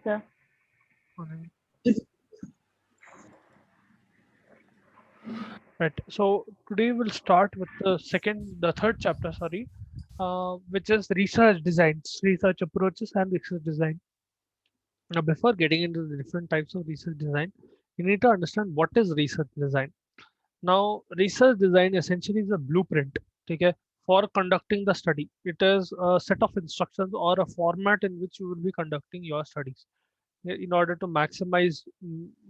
sir. Morning. Right. So today we'll start with the third chapter, sorry, which is research designs, research approaches, and research design. Now, before getting into the different types of research design, you need to understand what is research design. Now, research design essentially is a blueprint, okay, for conducting the study. It is a set of instructions or a format in which you will be conducting your studies in order to maximize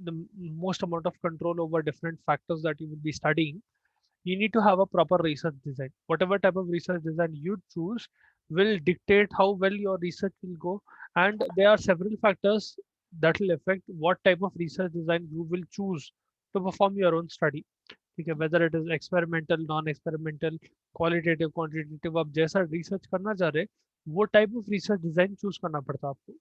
the most amount of control over different factors that you will be studying. You need to have a proper research design. Whatever type of research design you choose will dictate how well your research will go, and there are several factors that will affect what type of research design you will choose to perform your own study. ठीक है, whether it is experimental, non experimental, qualitative, quantitative, आप जैसा research करना चाह रहे वो type of research design choose करना पड़ता है आपको.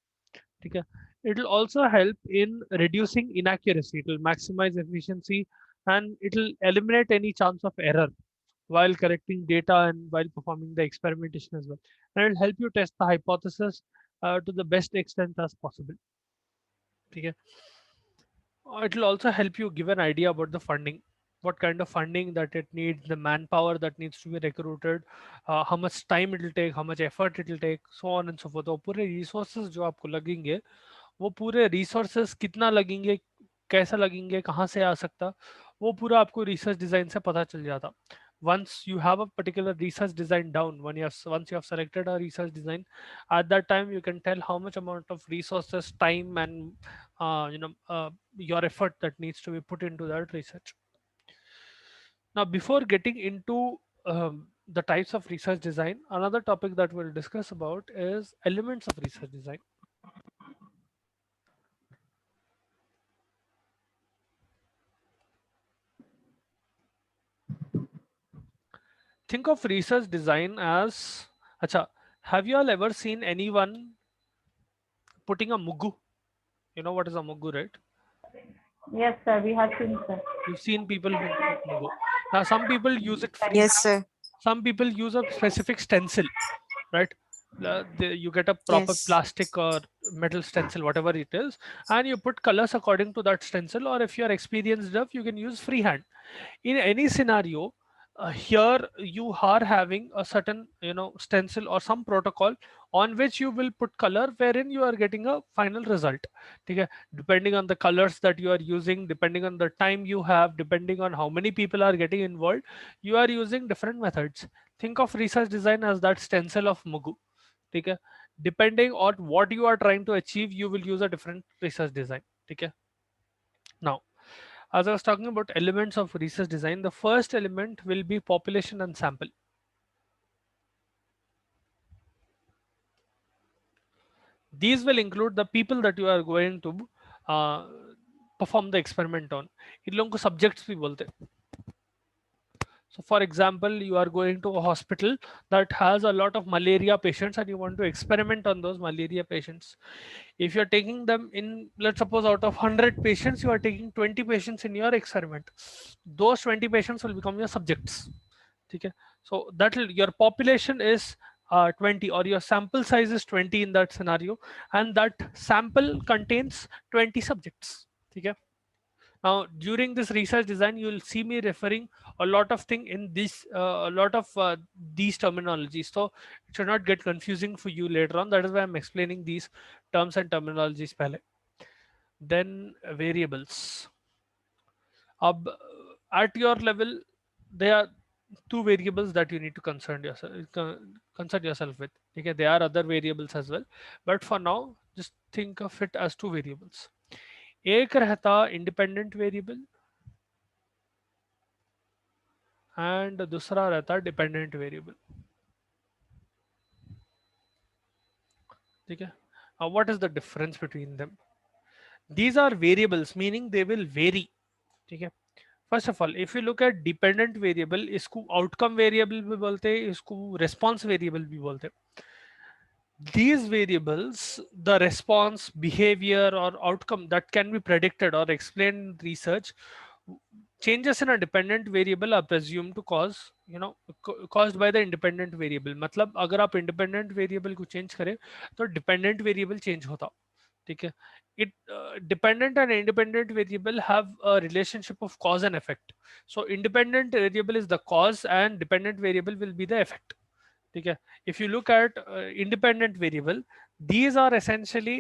ठीक है. It will also help in reducing inaccuracy. It will maximize efficiency, and it will eliminate any chance of error while correcting data and while performing the experimentation as well. And it will help you test the hypothesis to the best extent as possible. Okay. It will also help you give an idea about the funding, what kind of funding that it needs, the manpower that needs to be recruited, how much time it will take, how much effort it will take, so on and so forth. और पूरे resources जो आपको लगेंगे वो पूरे resources कितना लगेंगे, कैसा लगेंगे, कहाँ से आ सकता, वो पूरा आपको रिसर्च डिजाइन से पता चल जाता. Once you have a particular research design down, once you have selected a research design, at that time you can tell how much amount of resources, time, and your effort that needs to be put into that research. Now, before getting into the types of research design, another topic that we'll discuss about is elements of research design. Think of research design as, acha, have you all ever seen anyone putting a mugu? You know what is a mugu, right? Yes, sir. We have seen, sir. You've seen people who put mugu. Now, some people use it Yes, freehand. sir. Some people use a specific stencil, right? You get a proper Yes. plastic or metal stencil, whatever it is, and you put colors according to that stencil. Or if you're experienced enough, you can use freehand. In any scenario, here you are having a certain stencil or some protocol on which you will put color, wherein you are getting a final result. Okay? Depending on the colors that you are using, depending on the time you have, depending on how many people are getting involved, you are using different methods. Think of research design as that stencil of mugu. Okay? Depending on what you are trying to achieve, you will use a different research design. Okay? Now, as I was talking about elements of research design, the first element will be population and sample. These will include the people that you are going to uh, perform the experiment on. इन लोगों को subjects भी बोलते हैं. So for example, you are going to a hospital that has a lot of malaria patients and you want to experiment on those malaria patients. If you're taking them in, let's suppose out of 100 patients, you are taking 20 patients in your experiment. Those 20 patients will become your subjects. Okay? So that your population is 20, or your sample size is 20 in that scenario, and that sample contains 20 subjects. Okay? Now, during this research design, you will see me referring a lot of thing in this, a lot of these terminologies. So it should not get confusing for you later on. That is why I'm explaining these terms and terminologies. Pehle. Then variables. At your level, there are two variables that you need to concern yourself with. Okay, there are other variables as well, but for now, just think of it as two variables. एक रहता independent variable and दूसरा रहता dependent variable. ठीक है. What is the difference between them? These are variables, meaning they will vary. ठीक है. First of all, if you look at dependent variable, इसको outcome variable भी बोलते हैं, इसको response variable भी बोलते हैं. These variables, the response, behavior, or outcome that can be predicted or explained in research, changes in a dependent variable are presumed to cause, caused by the independent variable. मतलब अगर आप independent variable को change करें तो dependent variable change होता. ठीक है. It dependent and independent variable have a relationship of cause and effect. So independent variable is the cause and dependent variable will be the effect. ठीक है. If you look at independent variable, these are essentially,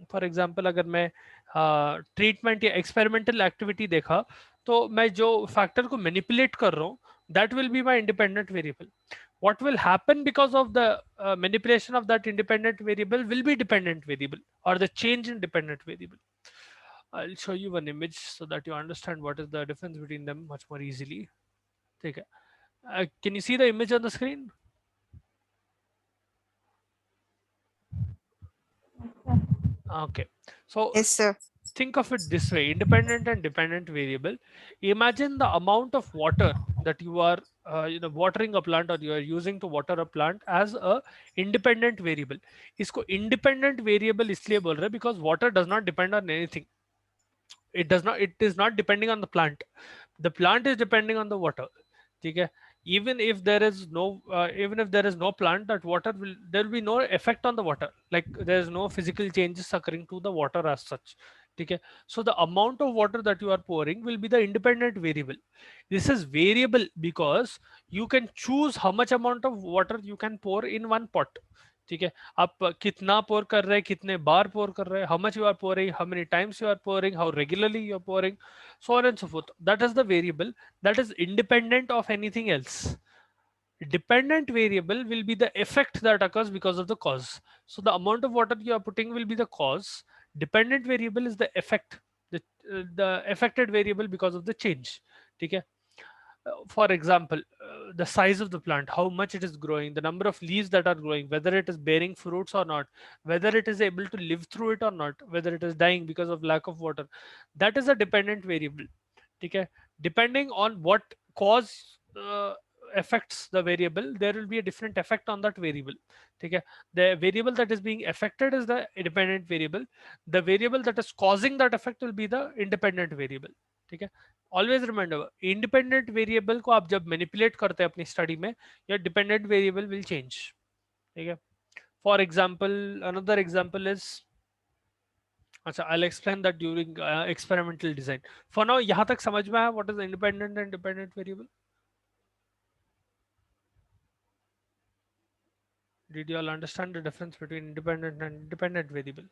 for example, अगर मैं treatment या experimental activity देखा तो मैं जो factor को मैनिपुलेट कर रहा हूँ that will be my independent variable. What will happen because of the manipulation of that independent variable will be dependent variable or the change in dependent variable. I'll show you one image so that you understand what is the difference between them much more easily. ठीक है. Can you see the image on the screen? Okay. So Yes, sir. think of it this way: independent and dependent variable. Imagine the amount of water that you are watering a plant or you are using to water a plant as a independent variable. इसको independent variable इसलिए बोल रहे हैं because water does not depend on anything. It is not depending on the plant is depending on the water. ठीक है. Even if there is no plant, that water will there will be no effect on the water, like there is no physical changes occurring to the water as such. ठीक है. So the amount of water that you are pouring will be the independent variable. This is variable because you can choose how much amount of water you can pour in one pot. ठीक है. आप कितना पोर कर रहे हैं, कितने बार पोर कर रहे हैं, how much you are pouring, how many times you are pouring, how regularly you are pouring, so on and so forth. That is the variable that is independent of anything else. Dependent variable will be the effect that occurs because of the cause. So the amount of water you are putting will be the cause. Dependent variable is the effect, the affected variable because of the change. ठीक है. For example, the size of the plant, how much it is growing, the number of leaves that are growing, whether it is bearing fruits or not, whether it is able to live through it or not, whether it is dying because of lack of water. That is a dependent variable. Okay. Depending on what cause affects the variable, there will be a different effect on that variable. Okay. The variable that is being affected is the independent variable. The variable that is causing that effect will be the independent variable. Okay. Always remember, independent variable को आप जब manipulate करते हैं अपनी study में, या dependent variable will change. ठीक है. For example, another example is, अच्छा, I will explain that during experimental design. For now यहां तक समझ में आया what is independent and dependent variable? Did you all understand the difference between independent and dependent variable?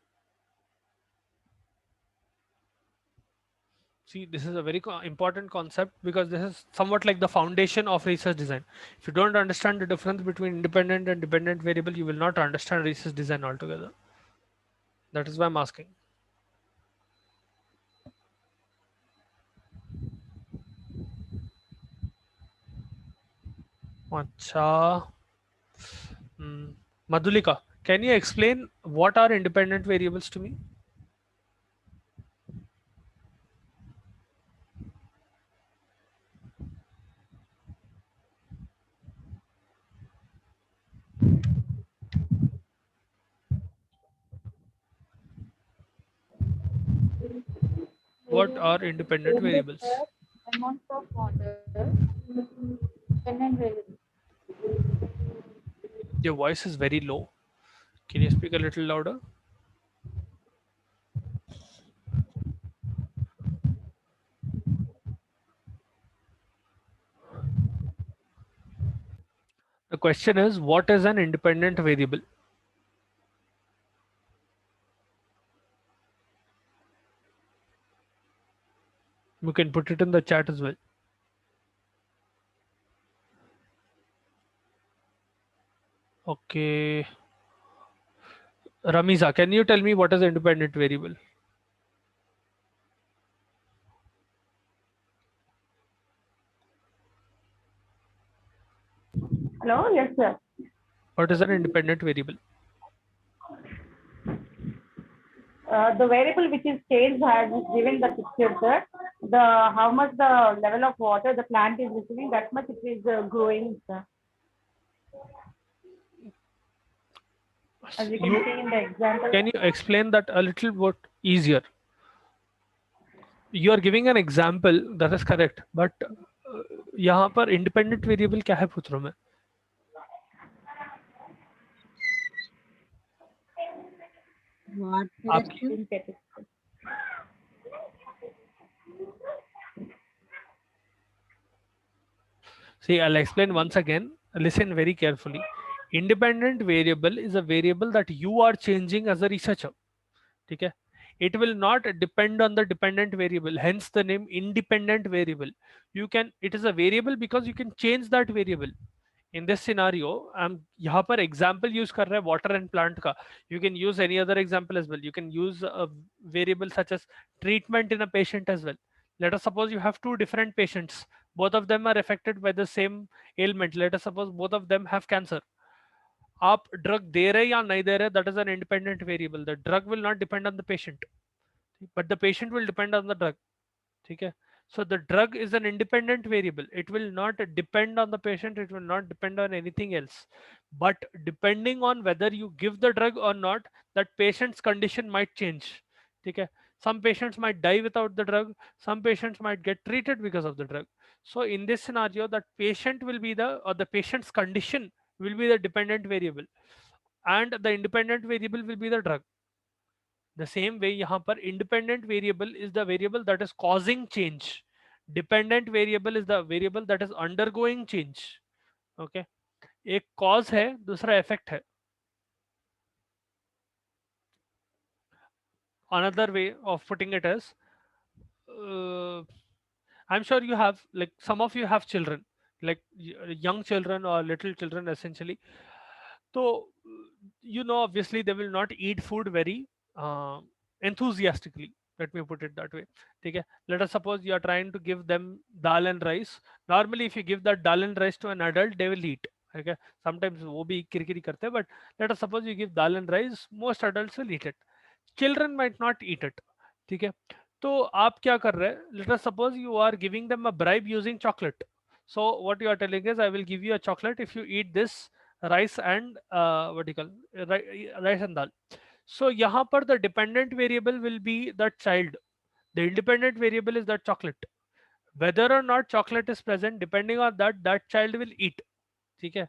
See, this is a very important concept because this is somewhat like the foundation of research design. If you don't understand the difference between independent and dependent variable, you will not understand research design altogether. That is why I'm asking. Acha. Madhulika, can you explain what are independent variables to me? What are independent variables? Amount of water, dependent variable. Your voice is very low. Can you speak a little louder? The question is, what is an independent variable? You can put it in the chat as well. Okay. Ramiza, can you tell me what is independent variable? Hello, yes, sir. What is an independent variable? The variable which is changed has given the picture, sir. The how much the level of water the plant is receiving, that much it is growing, sir. As you can see in the example. Can you explain that a little bit easier? You are giving an example, that is correct, but यहाँ पर independent variable क्या है पूछ रहा हूँ मैं? What आपकी reduction? synthetic. See, I'll explain once again. Listen very carefully. Independent variable is a variable that you are changing as a researcher. Okay? It will not depend on the dependent variable. Hence the name independent variable. It is a variable because you can change that variable. In this scenario, I'm यहाँ पर example use कर रहे हैं water and plant का. You can use any other example as well. You can use a variable such as treatment in a patient as well. Let us suppose you have two different patients. Both of them are affected by the same ailment. Let us suppose both of them have cancer. आप drug दे रहे या नहीं दे रहे, that is an independent variable. The drug will not depend on the patient, but the patient will depend on the drug. ठीक है? So the drug is an independent variable. It will not depend on the patient. It will not depend on anything else. But depending on whether you give the drug or not, that patient's condition might change. ठीक है? Some patients might die without the drug. Some patients might get treated because of the drug. So in this scenario, that patient will be the patient's condition will be the dependent variable, and the independent variable will be the drug. The same way यहाँ पर independent variable is the variable that is causing change. Dependent variable is the variable that is undergoing change. Okay, एक cause है, दूसरा effect है. Another way of putting it is, uh, I'm sure you have, like, some of you have children, like young children or little children essentially. So obviously they will not eat food very enthusiastically. Let me put it that way. Okay. Let us suppose you are trying to give them dal and rice. Normally, if you give that dal and rice to an adult, they will eat. Okay. Sometimes वो भी किरकिरी करते हैं, but let us suppose you give dal and rice, most adults will eat it. Children might not eat it. ठीक है. तो आप क्या कर रहे हैं? Let us suppose you are giving them a bribe using chocolate. So what you are telling is, I will give you a chocolate if you eat this rice and what do you call, rice and dal. So यहाँ पर the dependent variable will be that child. The independent variable is that chocolate. Whether or not chocolate is present, depending on that child will eat. ठीक है?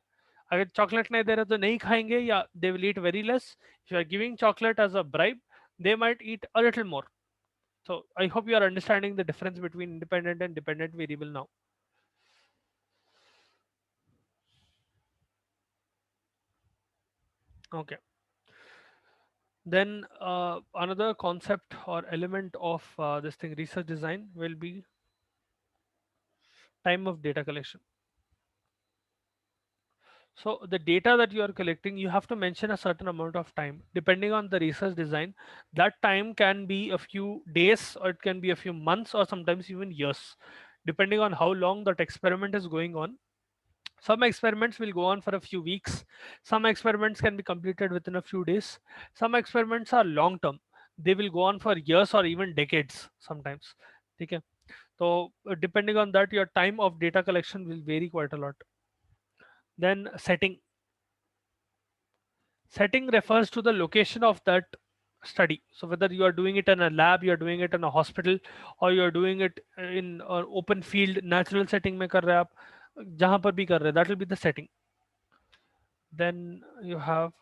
अगर chocolate नहीं दे रहे तो नहीं खाएंगे, या they will eat very less. If you are giving chocolate as a bribe, they might eat a little more. So I hope you are understanding the difference between independent and dependent variable now. Okay. Then another concept or element of this thing, research design, will be time of data collection. So the data that you are collecting, you have to mention a certain amount of time. Depending on the research design, that time can be a few days, or it can be a few months, or sometimes even years, depending on how long that experiment is going on. Some experiments will go on for a few weeks. Some experiments can be completed within a few days. Some experiments are long term. They will go on for years or even decades sometimes. Okay. So depending on that, your time of data collection will vary quite a lot. Then setting. Setting refers to the location of that study. So whether you are doing it in a lab, you are doing it in a hospital, or you are doing it in an open field, natural setting में कर रहे हैं आप, जहाँ पर भी कर रहे हैं, that will be the setting. Then you have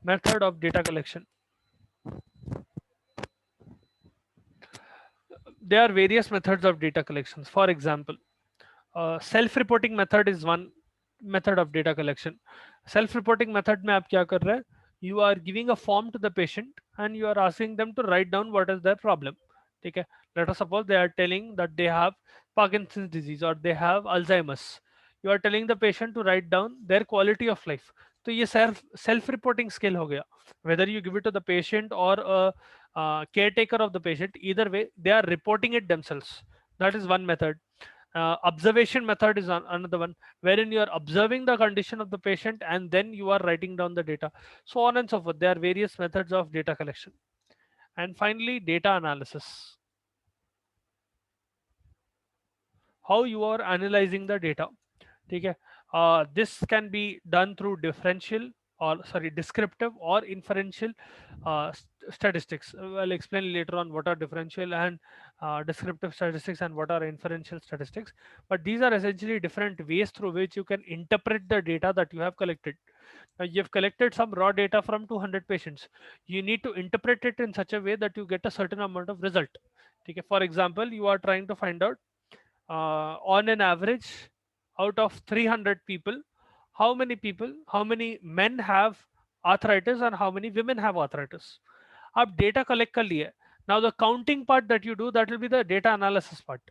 method of data collection. There are various methods of data collections. For example, self-reporting method is one method of data collection. Self-reporting method में आप क्या कर रहे हैं? You are giving a form to the patient and you are asking them to write down what is their problem. ठीक है? Let us suppose they are telling that they have Parkinson's disease or they have Alzheimer's. You are telling the patient to write down their quality of life. तो ये self reporting skill हो गया. Whether you give it to the patient or a caretaker of the patient, either way they are reporting it themselves. That is one method. Observation method is another one, wherein you are observing the condition of the patient and then you are writing down the data, so on and so forth. There are various methods of data collection. And finally, data analysis. How you are analyzing the data. Okay. This can be done through differential or sorry, descriptive or inferential statistics. I'll explain later on what are differential and descriptive statistics and what are inferential statistics. But these are essentially different ways through which you can interpret the data that you have collected. You've collected some raw data from 200 patients. You need to interpret it in such a way that you get a certain amount of result. Okay, for example, you are trying to find out on an average, out of 300 people, how many men have arthritis and how many women have arthritis. आप data collect कर लिए. Now the counting part that you do, that will be the data analysis part.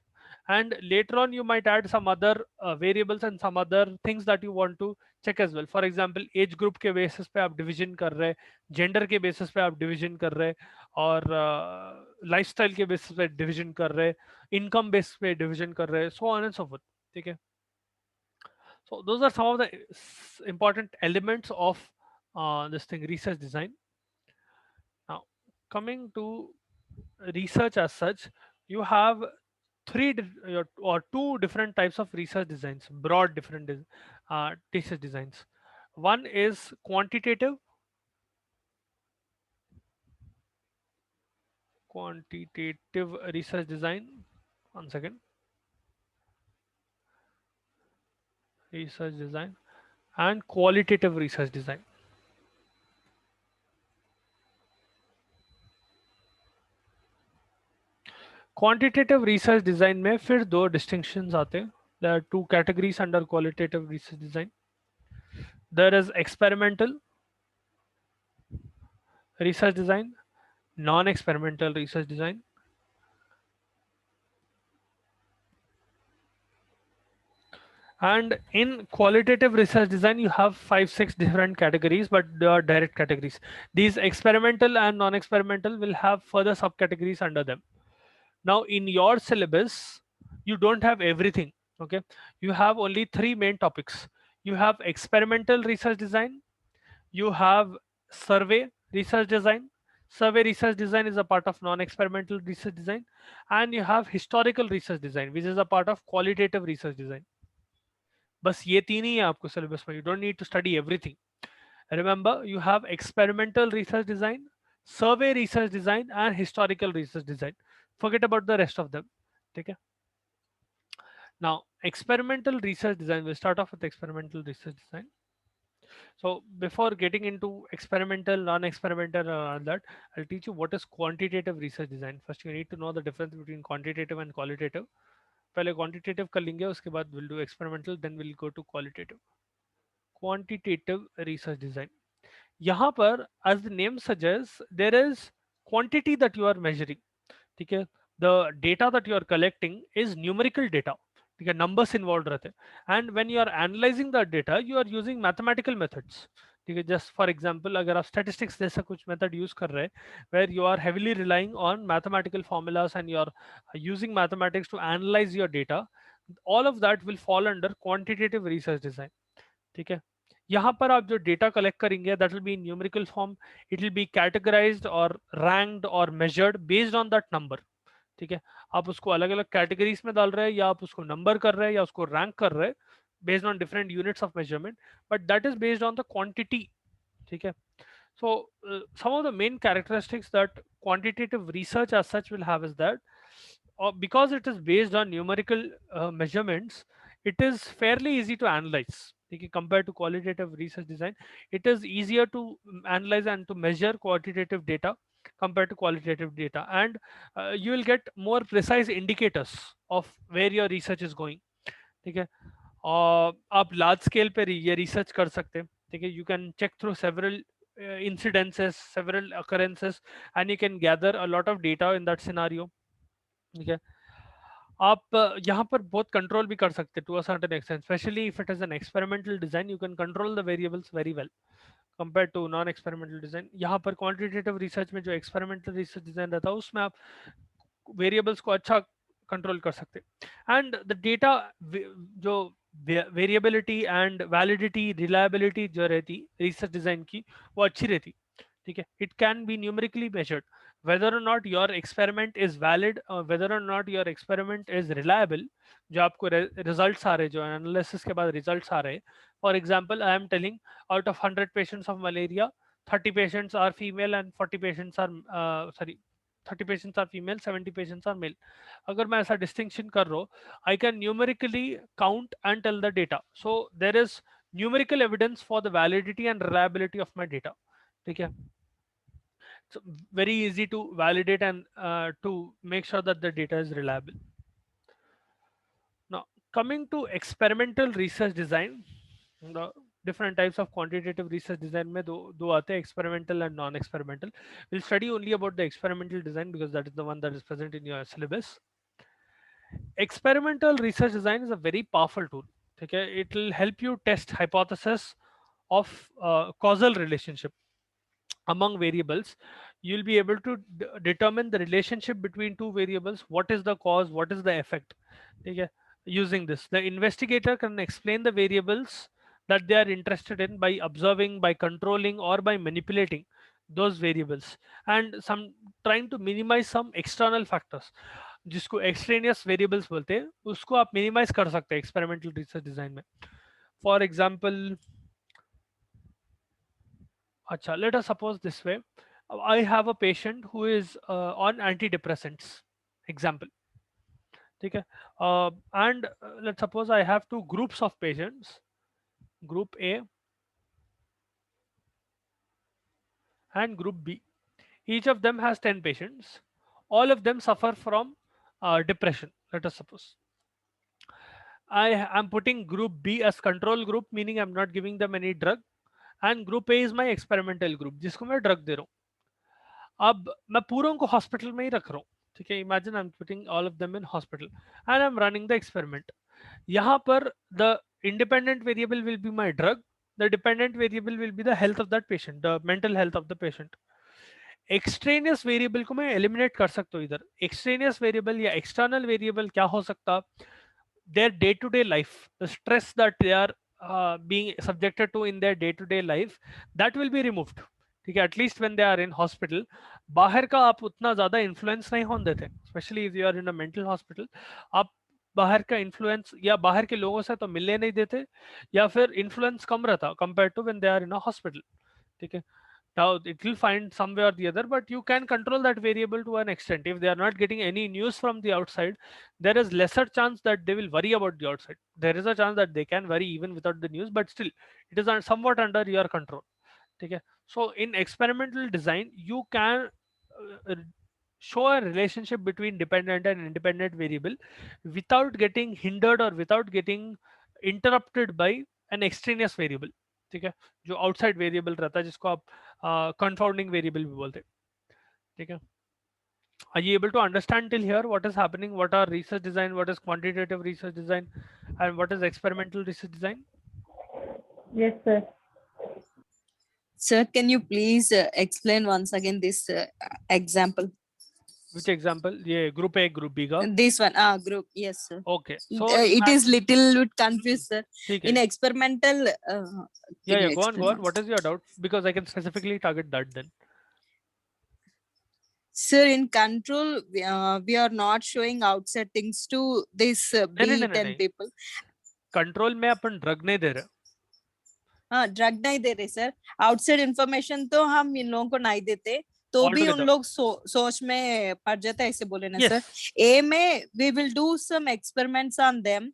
And later on you might add some other variables and some other things that you want to check as well. For example, age group के basis पे आप division कर रहे, gender के basis पे आप division कर रहे, और lifestyle के basis पे division कर रहे, income base पे division कर रहे, so on and so forth. ठीक है. So those are some of the important elements of this thing, research design. Now, coming to research as such, you have or two different types of research designs, broad different research designs. One is quantitative research design. One second. Research design and qualitative research design. Quantitative research design में फिर दो distinctions आते हैं. There are two categories under qualitative research design. There is experimental research design, non-experimental research design. And in qualitative research design, you have 5-6 different categories, but they are direct categories. These experimental and non-experimental will have further subcategories under them. Now, in your syllabus, you don't have everything. Okay, you have only three main topics. You have experimental research design, you have survey research design. Survey research design is a part of non-experimental research design, and you have historical research design, which is a part of qualitative research design. बस ये तीन ही है आपको syllabus में. You don't need to study everything. Remember, you have experimental research design, survey research design, and historical research design. Forget about the rest of them. Okay. Now, experimental research design. We'll start off with experimental research design. So before getting into experimental, non-experimental, that, I'll teach you what is quantitative research design. First, you need to know the difference between quantitative and qualitative. पहले quantitative कर लेंगे, उसके बाद we'll do experimental, then we'll go to qualitative. Quantitative research design. यहाँ पर, as the name suggests, there is quantity that you are measuring. ठीक है. The data that you are collecting is numerical data. ठीक है, numbers involved रहते हैं. And when you are analyzing the data, you are using mathematical methods. ठीक है, just for example, अगर आप statistics जैसा कुछ method use कर रहे हैं, where you are heavily relying on mathematical formulas and you are using mathematics to analyze your data, all of that will fall under quantitative research design. ठीक है. यहाँ पर आप जो डेटा कलेक्ट करेंगे, that will be in numerical form. It will be categorized or ranked or measured based on that number. ठीक है. आप उसको अलग अलग कैटेगरीज में डाल रहे हैं, या आप उसको नंबर कर रहे हैं, या उसको रैंक कर रहे हैं based on different units of measurement, but that is based on the quantity. ठीक है. So some of the main characteristics that quantitative research as such will have is that because it is based on numerical measurements, it is fairly easy to analyze. Okay, compared to qualitative research design, it is easier to analyze and to measure quantitative data compared to qualitative data, and you will get more precise indicators of where your research is going. ठीक है. आप large scale पे ये research कर सकते हैं. ठीक है. You can check through several incidences, several occurrences, and you can gather a lot of data in that scenario. ठीक है. आप यहाँ पर बहुत कंट्रोल भी कर सकते हैं to a certain extent, especially if it is an experimental design. You can control the variables very well compared to non-experimental design. यहाँ पर quantitative research में जो experimental research design रहता है, उसमें आप variables को अच्छा कंट्रोल कर सकते हैं. एंड द डेटा जो वेरिएबिलिटी एंड वैलिडिटी, रिलायबिलिटी जो रहती रिसर्च डिजाइन की, वो अच्छी रहती. ठीक है. It can be numerically measured whether or not your experiment is valid or whether or not your experiment is reliable. जो आपको रिजल्ट्स आ रहे, जो एनालिसिस के बाद रिजल्ट्स आ रहे, For example, I am telling out of 100 patients of malaria, 30 patients are female and 40 patients are sorry 30 patients are female, 70 patients are male. अगर मैं ऐसा distinction कर रहा हूँ, I can numerically count and tell the data. So there is numerical evidence for the validity and reliability of my data. ठीक है? It's very easy to validate and to make sure that the data is reliable. Now, coming to experimental research design, the different types of quantitative research design में दो आते हैं, experimental and non-experimental. We'll study only about the experimental design because that is the one that is present in your syllabus. Experimental research design is a very powerful tool. Okay, it will help you test hypothesis of causal relationship among variables. You'll be able to determine the relationship between two variables. What is the cause? What is the effect? Okay. Using this, the investigator can explain the variables that they are interested in by observing, by controlling, or by manipulating those variables, and some trying to minimize some external factors जिसको extraneous variables बोलते हैं, उसको आप minimize कर सकते हैं experimental research design में. For example, अच्छा, let us suppose this way. I have a patient who is on antidepressants, example. Okay, and let's suppose I have two groups of patients, group A and group B. Each of them has 10 patients. All of them suffer from depression, let us suppose. I am putting group B as control group, meaning I'm not giving them any drug, and group A is my experimental group, जिसको मैं drug दे रहा हूँ. अब मैं पूरों को hospital में ही रख रहा हूँ. ठीक है, imagine I'm putting all of them in hospital and I'm running the experiment. यहाँ पर the independent variable will be my drug, the dependent variable will be the health of that patient, the mental health of the patient. Extraneous variable को मैं eliminate कर सकता हूँ. इधर extraneous variable या external variable क्या हो सकता, their day to day life, the stress that they are being subjected to in their day to day life, that will be removed. ठीक है, at least when they are in hospital. बाहर का आप उतना ज्यादा इन्फ्लुएंस नहीं होने देते, specially if you are in a mental hospital. आप बाहर का इन्फ्लुएंस या बाहर के लोगों से तो मिलने नहीं देते, या फिर इन्फ्लुएंस कम रहता compare to when they are in a hospital. ठीक है, now it will find some way or the other, but you can control that variable to an extent. If they are not getting any news from the outside, there is lesser chance that they will worry about the outside. There is a chance that they can worry even without the news, but still it is somewhat under your control. Okay, so in experimental design you can show a relationship between dependent and independent variable without getting hindered or without getting interrupted by an extraneous variable. ठीक है, जो outside variable रहता है, जिसको आप confounding variable भी बोलते हैं. ठीक है, are you able to understand till here what is happening, what are research design, what is quantitative research design, and what is experimental research design? Yes, sir. Sir, can you please explain once again this example? Which example? Yeah, group A, group B का. This one, group. Yes, sir. Okay, so it is little bit confused, sir. ठीक In है, experimental. yeah, go on. What is your doubt? Because I can specifically target that then. Sir, in control, we are not showing outside things to this नहीं, B10 people. Control में अपन drug नहीं दे रहे. हाँ, drug नहीं दे रहे sir. Outside information तो हम इन लोगों को नहीं देते, तो भी उन लोग सोच में पड़ जाते, ऐसे बोले ना सर. ए में we will do some experiments on them.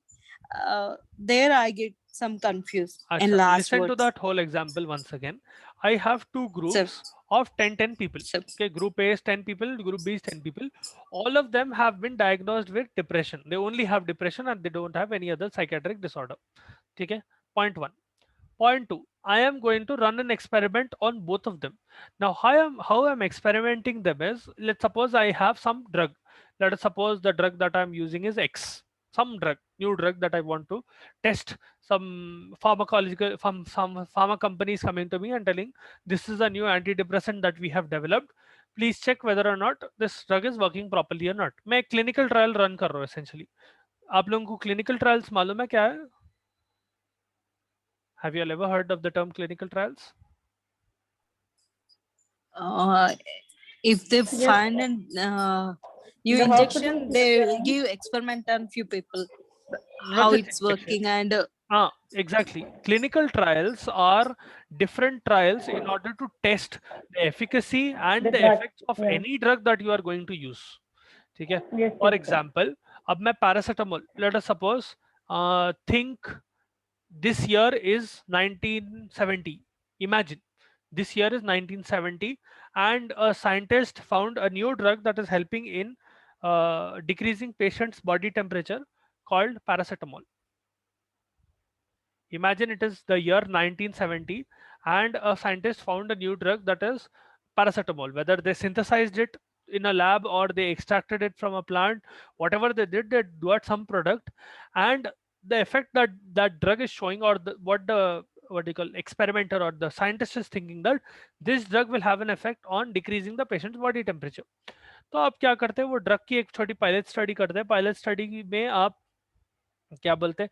There I get some confused. And last listen words. to that whole example once again. I have two groups Sir. of 10 people. Sir. Okay, group A is 10 people, group B is 10 people. All of them have been diagnosed with depression. They only have depression and they don't have any other psychiatric disorder. Okay, point one. Point two, I am going to run an experiment on both of them. Now, how I'm experimenting them is, let's suppose I have some drug. Let us suppose the drug that I'm using is X. Some drug, new drug that I want to test. Some pharmacological, some pharma companies coming to me and telling, this is a new antidepressant that we have developed. Please check whether or not this drug is working properly or not. मैं clinical trial run कर रहा हूँ essentially. आप लोगों को clinical trials मालूम है क्या है? Have you all ever heard of the term clinical trials? If they find an new The injection, hospital- they will give experiment on few people, how it's working, and Exactly. Clinical trials are different trials in order to test the efficacy and The the drug. effects of Yes. any drug that you are going to use. ठीक है? Yes, For yes, sir. example, अब मैं paracetamol, let us suppose, think this year is 1970. Imagine this year is 1970, and a scientist found a new drug that is helping in decreasing patients' body temperature called paracetamol. Imagine it is the year 1970 and a scientist found a new drug that is paracetamol. Whether they synthesized it in a lab or they extracted it from a plant, whatever they did, they got some product, and the effect that that drug is showing, or the what do you call experimenter or the scientist is thinking that this drug will have an effect on decreasing the patient's body temperature. तो आप क्या करते हैं, वो drug की एक छोटी pilot study करते हैं. पायलट स्टडी में आप क्या बोलते हैं,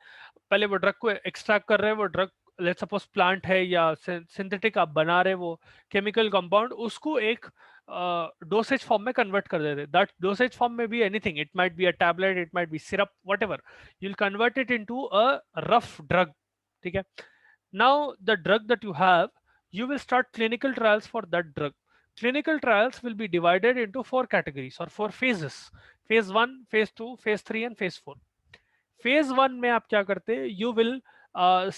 पहले वो ड्रग को एक्सट्रैक्ट कर रहे हैं, वो ड्रग लेट्स सपोज प्लांट है या सिंथेटिक आप बना रहे, वो केमिकल कंपाउंड उसको एक डोसेज फॉर्म में कन्वर्ट कर देते. दैट डोसेज फॉर्म में भी anything, it might be a tablet, it might be syrup, what ever, you will convert it into a rough drug. ठीक है. Now the drug that you have, you will start clinical trials for that drug. Clinical trials will be divided into 4 categories or 4 phases: phase 1, phase 2, phase 3 and phase 4. Phase 1 में आप क्या करते हैं, you will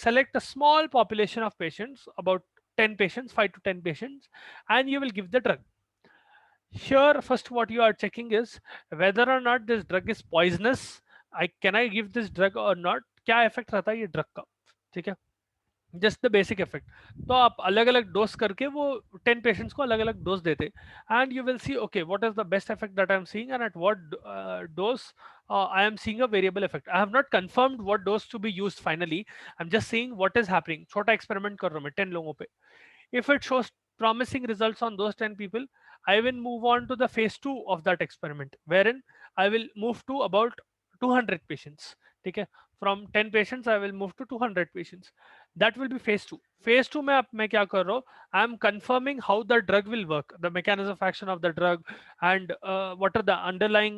select a small population of patients, about 10 patients, 5 to 10 patients, and you will give the drug. Here first what you are checking is whether or not this drug is poisonous. Can I give this drug or not, क्या effect रहता है ये drug का. ठीक है. Just the basic effect. तो आप अलग अलग डोज करके वो 10 पेशेंट्स को अलग अलग डोज देते, and you will see okay what is the best effect that I am seeing and at what dose I am seeing a variable effect. I have not confirmed what dose to be used finally, I am just seeing what is happening. छोटा experiment कर रहा हूं मैं 10 लोगों पे. If it shows promising results on those 10 people, I will move on to the phase 2 of that experiment, wherein I will move to about 200 patients. Okay, from 10 patients I will move to 200 patients. That will be phase 2. Phase 2 में अब मैं क्या कर रहा हूँ, I am confirming how the drug will work, the mechanism of action of the drug, and what are the underlying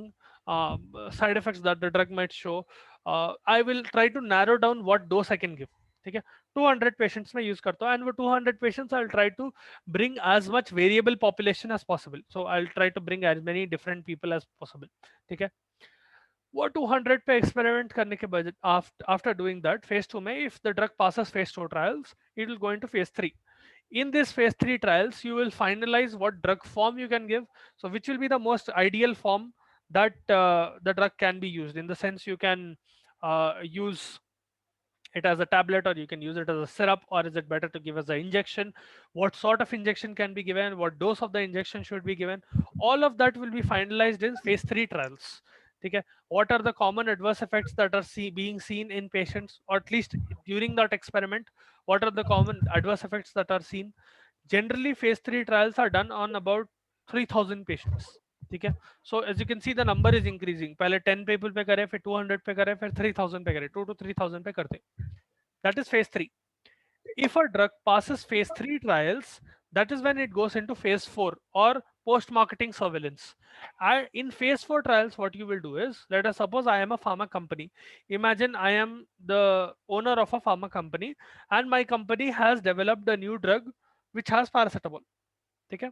side effects that the drug might show. I will try to narrow down what dose I can give. ठीक है. 200 patients में use करता हूँ, and वो 200 patients I try to bring as much variable population as possible. So I try to bring as many different people as possible. ठीक है. वो 200 पे एक्सपेरिमेंट करने के बाद आफ्टर डूइंग दैट फेज 2 में, if the drug passes phase 2 trials, it will go into phase 3. In this phase 3 trials you will finalize what drug form you can give, so which will be the most ideal form that the drug can be used. In the sense, you can use it as a tablet, or you can use it as a syrup, or is it better to give as an injection, what sort of injection can be given, what dose of the injection should be given. All of that will be finalized in phase 3 trials. Okay. What are the common adverse effects that are being seen in patients, or at least during that experiment, what are the common adverse effects that are seen. Generally phase 3 trials are done on about 3000 patients. ठीक है. So as you can see, the number is increasing. पहले 10 people पे करे, फिर 200 पे करे, फिर 3000 पे करे, 2 to 3000 पे करते. That is phase 3. If a drug passes phase 3 trials, that is when it goes into phase 4 or post marketing surveillance. And in phase 4 trials, what you will do is, let us suppose I am a pharma company. Imagine I am the owner of a pharma company, and my company has developed a new drug which has paracetamol. Okay.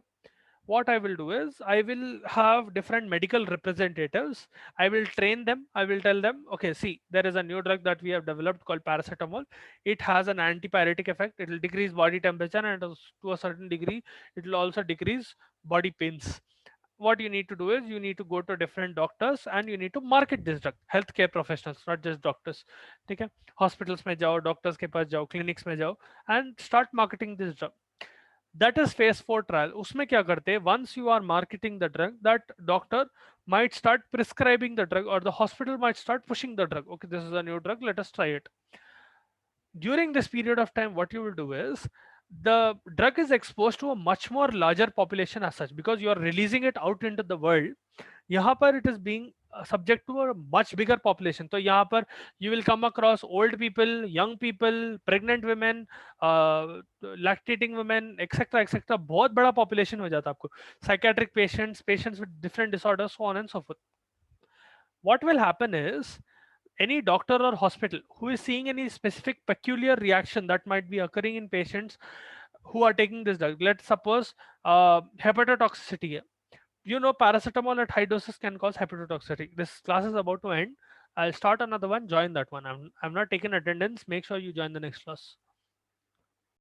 What I will do is, I will have different medical representatives. I will train them. I will tell them, okay, see, there is a new drug that we have developed called paracetamol. It has an antipyretic effect. It will decrease body temperature, and to a certain degree, it will also decrease body pains. What you need to do is, you need to go to different doctors and you need to market this drug. Healthcare professionals, not just doctors. Okay? Hospitals में जाओ, doctors के पास जाओ, clinics में जाओ, and start marketing this drug. That is phase 4 trial. उसमें क्या करते हैं, once you are marketing the drug, that doctor might start prescribing the drug, or the hospital might start pushing the drug. Okay, this is a new drug, let us try it. During this period of time, what you will do is, the drug is exposed to a much more larger population as such, because you are releasing it out into the world. यहाँ पर it is being subject to a much bigger population. तो यहाँ पर you will come across old people, young people, pregnant women, lactating women, etc. etc. बहुत बड़ा population हो जाता है आपको. Psychiatric patients, patients with different disorders, so on and so forth. What will happen is, any doctor or hospital who is seeing any specific peculiar reaction that might be occurring in patients who are taking this drug. Let's suppose hepatotoxicity. You know, paracetamol at high doses can cause hepatotoxicity. This class is about to end. I'll start another one. Join that one. I'm not taking attendance. Make sure you join the next class.